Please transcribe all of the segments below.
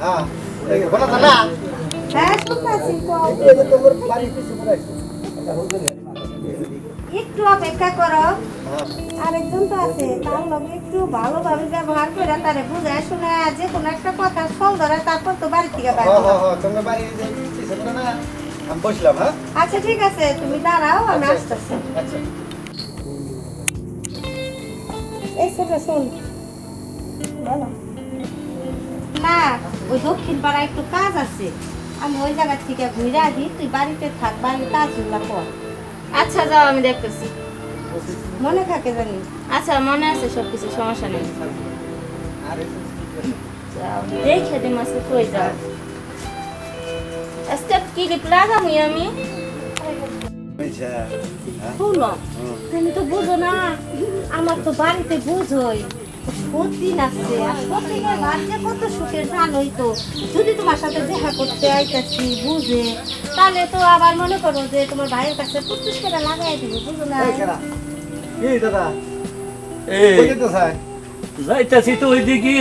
হ্যাঁ বলা তো না হ্যাঁ শুনতেছি এই যে তোমার বাড়ি কিছু বলাইছো একটু অপেক্ষা করো হ্যাঁ আরেকজন তো আছে তার লগে একটু ভালোভাবে ব্যবহার করে তারে বুঝায় শুনে যে কোনো একটা কথা ফল ধরে তারপর তো বাড়ি থেকে বাইরে হ্যাঁ হ্যাঁ তোমার বাড়ি যে কিছু বলা না আমি বসলাম হ্যাঁ আচ্ছা ঠিক আছে তুমি দাঁড়াও আমি আচ্ছা। আসতেছি আচ্ছা এই সেটা শোন বলো না ওই দক্ষিণ পাড়ায় একটু কাজ আছে আমি ওই জায়গা থেকে ঘুরে আসি তুই বাড়িতে থাক বাড়ির কাজগুলা কর আচ্ছা যাও আমি দেখতেছি। মনে থাকে জানি আচ্ছা মনে আছে সবকিছু, সমস্যা নেই। আরে যাও দেখে দিই মাসে কই যাও। স্টেপ কি লিপ লাগামই আমি আচ্ছা হ্যাঁ শুনো তুমি তো বুঝো না আমার তো বাড়িতে বুঝোই সত্যি আছে আর সত্যিকার বাড়িতে কত সুখের জানোই তো যদি তোমার সাথে দেখা করতে আইতাছি বুঝে তাহলে তো আবার মনে করো যে তোমার ভাইয়ের কাছে 25 টাকা লাগাই দিব বুঝো না এই কেনা এই দাদা এই কই যেতে চাই যাইতাছি তো ওইদিকে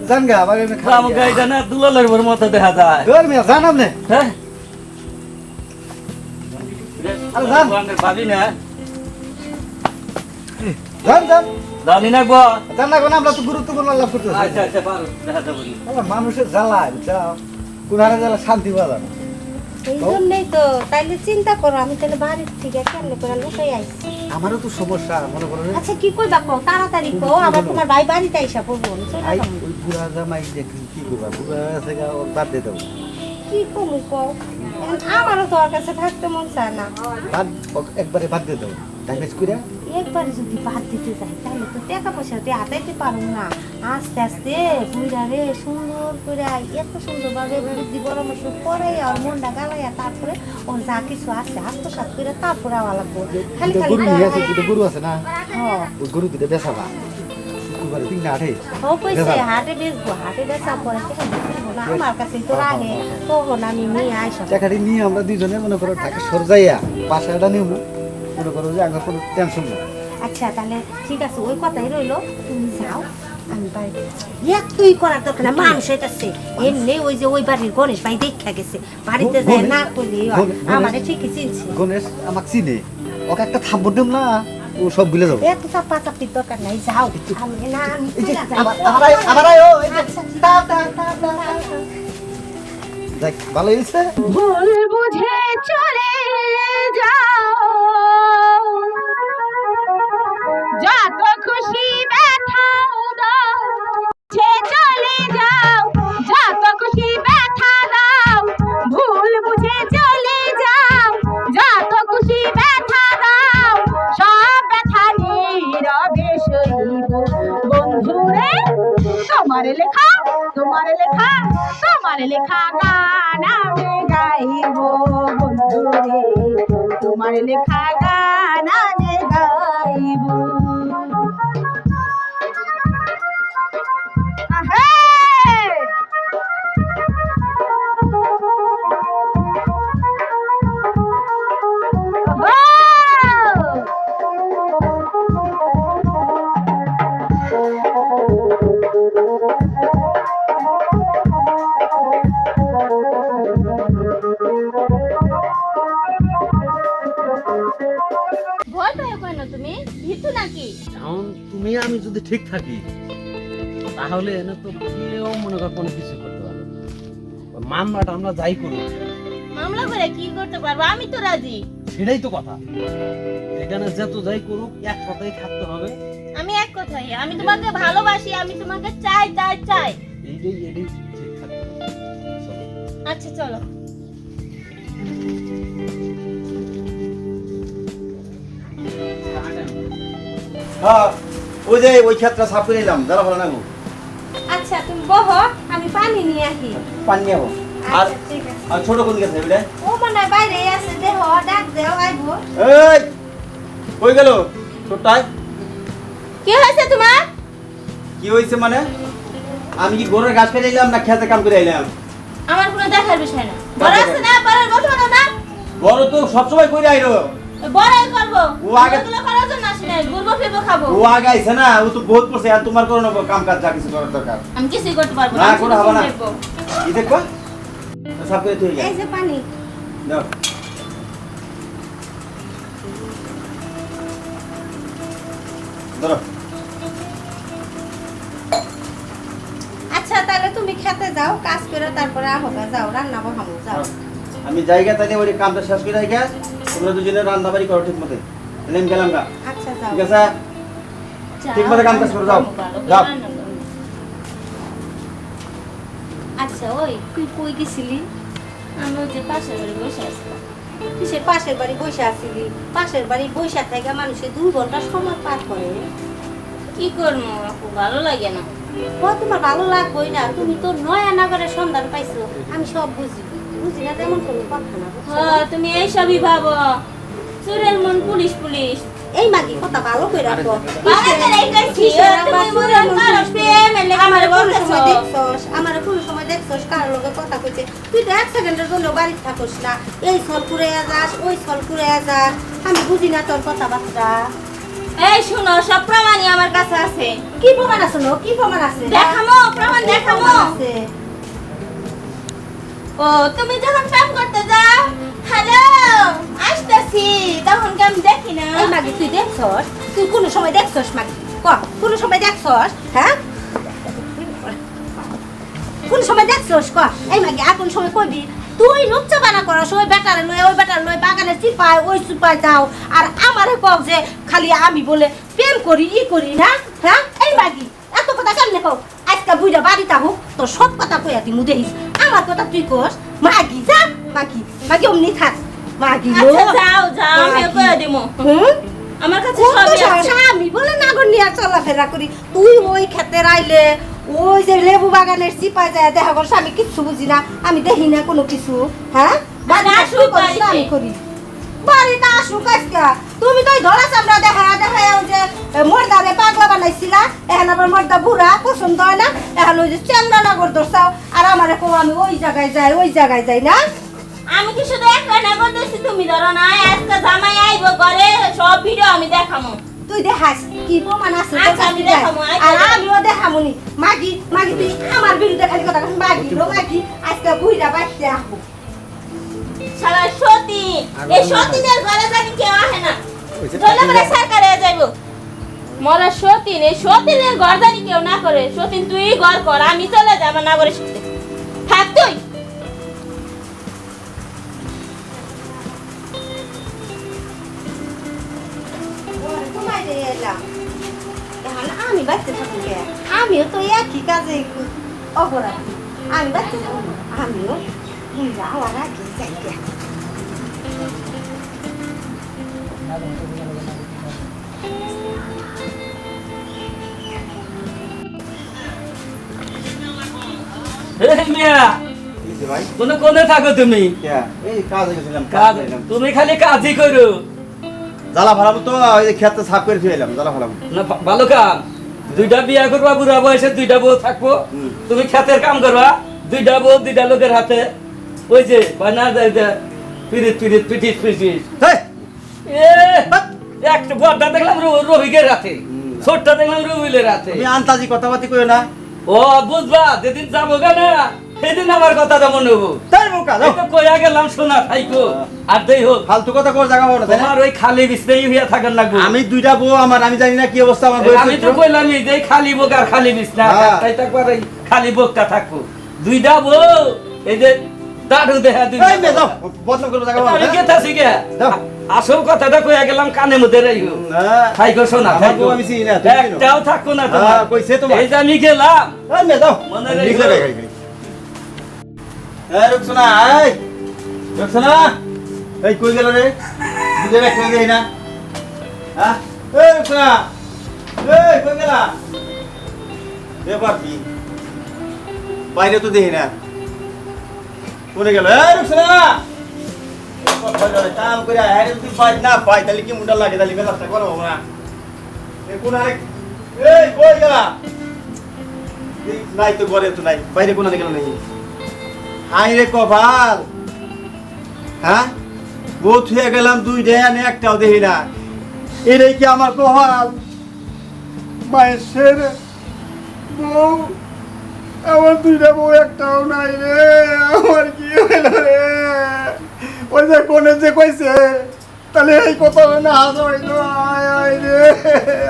জানগা বাগে মে গ্রাম গাইডা না দুলালের ভর মতো দেখা যায়। ঘর মে জানাম নে হ্যাঁ আরে যান। ভাবি না জান জান জানি না গো। জান না কোন আমরা তো গুরুত্বপূর্ণ লাভ করতেছি আচ্ছা আচ্ছা পারো দেখা যাবে নি। আমার মানুষের জ্বালা যাও কোনারে জ্বালা শান্তি পাওয়া যায় না। এই জন্যই তো তাইলে চিন্তা করো আমি তাহলে বাড়ির থেকে কেমনে করে লুকাই আইছি আমারও তো সমস্যা মনে করো রে আচ্ছা কি কইবা কও তাড়াতাড়ি কও আবার তোমার ভাই বাড়িতে আইসা পড়বো আমি চলে আই যাবো। ওই বুড়া জামাই দেখি কি করবা বুড়া থেকে ওর বাদ দিয়ে দেবো কি কমু কও এখন আমারও তো ওর কাছে থাকতে মন চায় না বাদ একবারে বাদ দিয়ে দেবো ডাইমেজ করে একবারে যদি বাদ দিতে যাই তাহলে তো টাকা পয়সা দিয়ে হাতাইতে পারবো না আস্তে আস্তে বুড়া রে সুন্দর করে এত সুন্দরভাবে বুদ্ধি পরামর্শ করাই আর মনটা গালাইয়া তারপরে ওর যা কিছু আছে আত্মসাৎ করে তারপরে আওয়া লাগবো খালি খালি গরু নিয়ে আছে কিন্তু গরু আছে না হ্যাঁ ওই গরু দুটো বেচাবা শুক্রবারে তিন আঠে ও কইছে হাটে বেচবো হাটে বেচা পরে টাকা বেচবো না আমার কাছে তো রাগে তখন আমি নিয়ে আইসা টাকাটি নিয়ে আমরা দুজনে মনে করো ঢাকা সর যাইয়া বাসাটা নিব মনে করো যে আমার কোনো টেনশন নেই আচ্ছা তাহলে ঠিক আছে ওই কথাই রইলো তুমি যাও আমি বাড়িতে তুই করার দরকার না মানুষ এটাছে এমনি ওই যে ওই বাড়ির গণেশ ভাই দেখা গেছে বাড়িতে যায় না করলে আমারে ঠিকই চিনছি গণেশ আমাকে চিনে ওকে একটা থাপ্পড় দিম না ও সব ভুলে যাবো এত চাপা চাপির দরকার নাই যাও আমি না আমি এই যে চলে যাই। আবার আয়, ও, এই যে, আচ্ছা, ঠিক টা, আছে। টা, টা, টা, টা। যাক ভালো হয়েছে ভুল বুঝে চলে যাও, যত খুশি ব্যথা দাও, চলে যাও, যত খুশি ব্যথা দাও, ভুল বুঝে চলে যাও, যত খুশি ব্যথা দাও, সব ব্যথা নীরবে সইব বন্ধুরে। তোমার লেখা তোমার লেখা তোমার লেখা গান আমি গাইব বন্ধুরে, তোমার লেখা গান আমি গাইব। আহে! ওহো! ভয় পায় কেন তুমি? ভীতু নাকি? এখন তুমি আমি যদি ঠিক থাকি তাহলে এনে তো কেউ মনে কর কোনো কিছু করতে পারবে না। ওই মামলাটা আমরা যাই করব মামলা করে কি করতে পারবো? আমি তো রাজি। সেটাই তো কথা। এখানে যত যাই করুক এক কথাই থাকতে হবে। আমি এক কথাই, আমি তোমাকে ভালোবাসি, আমি তোমাকে চাই চাই চাই। এটাই ঠিক থাকতে হবে। চলো। আচ্ছা চলো। হ্যাঁ ওই যে ওই ক্ষেত্রে সাফ করে নিলাম যারা ভালো না গো আচ্ছা তুমি বহো আমি পানি নিয়ে আসি পানি নেবো আর আচ্ছা ঠিক আছে আর ছোট কোন গেছে বুঝলে ও মনে হয় বাইরে আছে দেহ ডাক দেও আইবো এই কই গেল ছোটটাই কি হয়েছে তোমার? কি হইছে মানে আমি কি গরুর ঘাস ফেলে এলাম না খেতে কাম করে এলাম আমার কোনো দেখার বিষয় না। বড় আছে না, পরের কথা না। বড় তো সবসময় কইরা আইরো বড়াই করবো। ও আগে- এগুলো করার জন্য আসি নাই, ঘুরবো ফিরবো খাবো। ও আগে আইছে না ও তো বহুত করছে আর তোমার কোনো কাম কাজ যা কিছু করার দরকার আমি কিছুই করতে পারবো না, না। কোনো হবে না। দেখবো। কি দেখবা সাফ করে তুই এই যে পানি। দাও ধরো। আচ্ছা তাহলে তুমি খেতে যাও, কাজ করে তারপরে আহবা, যাও রান্না বহামো, যাও। আমি জায়গা তাইলে ওই কামটা শেষ করে রাখা তোমরা দুজনে রান্না বাড়ি করো ঠিক মতো। তাহলে আমি গেলাম গা। আচ্ছা যাও। ঠিক আছে ঠিক মতো কাম কাজ করে যাও যাও। আচ্ছা ওই তুই কই গেছিলি? আমি ওই যে পাশের বাড়ি বসে আসলাম। সে পাশের বাড়ি বসে আসিলি, পাশের বাড়ি বসে থেকে মানুষে 2 ঘন্টা সময় পার করে। কি করবো আপু, ভালো লাগে না। ও তোমার ভালো লাগবেই না, তুমি তো নয়া নগরের সন্ধান পাইছো, আমি সব বুঝি। বুঝি না তেমন কোনো কথা না, বুঝছো? তুমি এইসবই ভাবো, চোরের মন পুলিশ পুলিশ। এই মাগি কথা ভালো করে রাখো। আমার কোনো সময় দেখছস কার লগে কথা কইতে? তুই তো 1 সেকেন্ডের জন্য বাড়ি থাকস না, এই সল করে যাস, ওই সল করে যাস, আমি বুঝি না তোর কথাবার্তা। এই শুনো, সব প্রমাণই আমার কাছে আছে। কি প্রমাণ আছে? নো কি প্রমাণ আছে? দেখামো, প্রমাণ দেখামো। আছে। ও তুমি যখন প্রেম করতে যাও, হ্যালো আসতেছি, তখন কি আমি দেখি না? এই মাগি তুই দেখছস? তুই কোনো সময় দেখছস মাগি? ক কোনো সময় দেখছস? হ্যাঁ কোন সময় দেখছস? ক এই মাগি আর কোন সময় কইবি? তুই লুচ্চা বানা করস, ওই বেটারে লয় ওই বেটারে লয় বাগানে চিপায় ওই চিপায় যাও, আর আমারে কও যে খালি আমি বলে প্রেম করি ই করি না। হ্যাঁ এই মাগি এত কথা কেমনে কও? আজকে বুইড়া বাড়িতে হোক তোর সব কথা কইয়া দিমু, দেখিস আমার কথা তুই কস। মাগি যা মাগি, মাগি অমনি থাক মাগি। আচ্ছা যাও যাও, আমি কইয়া দিমু। আমার কাছে সবই আছে। আমি বলে নাগর নিয়ে চলাফেরা করি, তুই ওই খেতে রাইলে ওই যে লেবু বাগানের চিপা যায় দেখা করছ, আমি কিচ্ছু বুঝি না, আমি দেখি না কোনো কিছু। হ্যাঁ আমি করি বাড়িতে আসুক আজকা। তুমি তো ধরা চামড়া দেখা দেখা ওই যে মর্দারে পাগলা বানাইছিলা, এখন আবার মর্দা বুড়া পছন্দ হয় না, এখন ওই যে চ্যাংড়া নাগর ধরছাও, আর আমার আমি ওই জায়গায় যাই ওই জায়গায় যাই না। আমি কি শুধু একটা না করতেছি, তুমি ধরো না। আজকে জামাই আইবো ঘরে, সব ভিডিও আমি দেখামু। তুই দেখাস কি প্রমাণ আছে? আচ্ছা, আমি দেখাবো, আর আমিও দেখামুনি। মাগি মাগি তুই আমার বিরুদ্ধে খালি কথা কস। মাগি রো মাগি আজকে বুইড়া বাচ্চা আসবো। সারা সতী, এই সতীনের ঘরে জানি কেউ আসে না, চলে বলে সরকারে যাইবো। মরা সতীন, এই সতীনের ঘর জানি কেউ না করে। সতীন তুই ঘর কর, আমি চলে যাবো না করে সাথে থাক তুই। তোমায় দিয়ে এলাম, এখন আমি বাচ্চা থাকুন কে? আমিও তো একই কাজে অপরাধী, আমি বাচ্চা থাকুন, আমিও বুইড়া আমার আগে যাই গে। এই মিয়া, এই যে ভাই কোনে থাকো তুমি? এই কাজে গেছিলাম, কাজ, তুমি খালি কাজই করো জ্বালা ফালাবো তো, ওই যে খেতে সাফ করে ফেলাম জ্বালা ফালাবো। না? ভালো কাম। 2টা বিয়া করবা, বুড়া বয়সে 2টা বউ থাকবো। তুমি খেতের কাম করবা, 2টা বউ 2টা লোকের হাতে। ওই যে বানা যায় যে পিরিত পিরিত পিটিস পিটিস। হেই, এ একটা বড়টা দেখলাম রবিকের হাতে, ছোটটা দেখলাম রবিলের হাতে। তুমি আন্তাজি কথাবার্তি কইও না। ও বুঝবা, যেদিন যাবো না সেদিন আমার কথাটা মনে হবো। তাই বোকা যাও, তো কইয়া গেলাম শোনা থাইকো। আর দেই হোক, ফালতু কথা কোন জায়গা হবে না, তাই না? তোমার ওই খালি বিছনাই হইয়া থাকার লাগবে। আমি 2টা বউ, আমার আমি জানি না কি অবস্থা আমার বউয়ের আমি তো চরিত্র। কইলাম এই যে খালি বোক আর খালি বিছনা, হ্যাঁ। তাই থাকবার এই খালি বোকটা থাকবো। 2টা বউ, এই যে দাঁড়ু দেখা দুই। এই মেয়ে যাও, বদনাম করবো জায়গা হবে আমি না। কেতা শিখে যাও। আসল কথাটা কইয়া গেলাম কানে মধ্যে রাইও। থাইকো শোনা, আমার থাইকো। বউ আমি চিনি না, তুমি চিনো? একটাও থাকবো না তোমার। হ্যাঁ, কইছে তোমার। এই যে আমি গেলাম। এই মেয়ে যাও, মনে রাখো। লিখলে গাড়ি গাড়ি। এই রুকসানা, এই রুকসানা, এই কই গেল রে? দুধে ব্যাগ করে দেই না। হ্যাঁ, এই রুকসানা, এই কই গেলা? ব্যাপার কি? বাইরে তো দেখি না। কোনে গেল? এই রুকসানা, কাম করে আয়, যদি পাই না পাই তাহলে কি মুন্ডা লাগে, তাহলে ব্যবস্থা করো আমরা। এই কোন আরেক, এই কই গেলা? এই নাই তো, ঘরে তো নাই, বাইরে কোন গেল নাকি? হাই রে কপাল, হ্যাঁ বউ থুয়ে গেলাম 2টা, একটাও দেখি না। এটাই কি আমার কপাল? মায়ের বউ আমার দুইটা বউ একটাও নাই রে, আমার কি হইল রে? ওই যে কোনে যে কইছে তাহলে এই কথা না হাস হইলো, আয় আয় রে,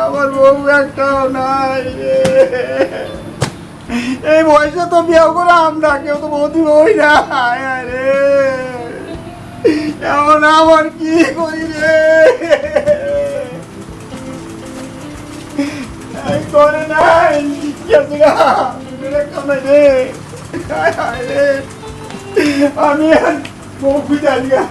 আমার বউ একটাও নাই রে। এই বয়সে তো বিয়ে করে আমরা কেউ তো বউ দিব না, আয় আয় রে, এমন আমার কি করি রে? এই করে নাই কেসে গা কামাই রে, আয় আয় রে, আমি বউ খুঁজে আলি গা।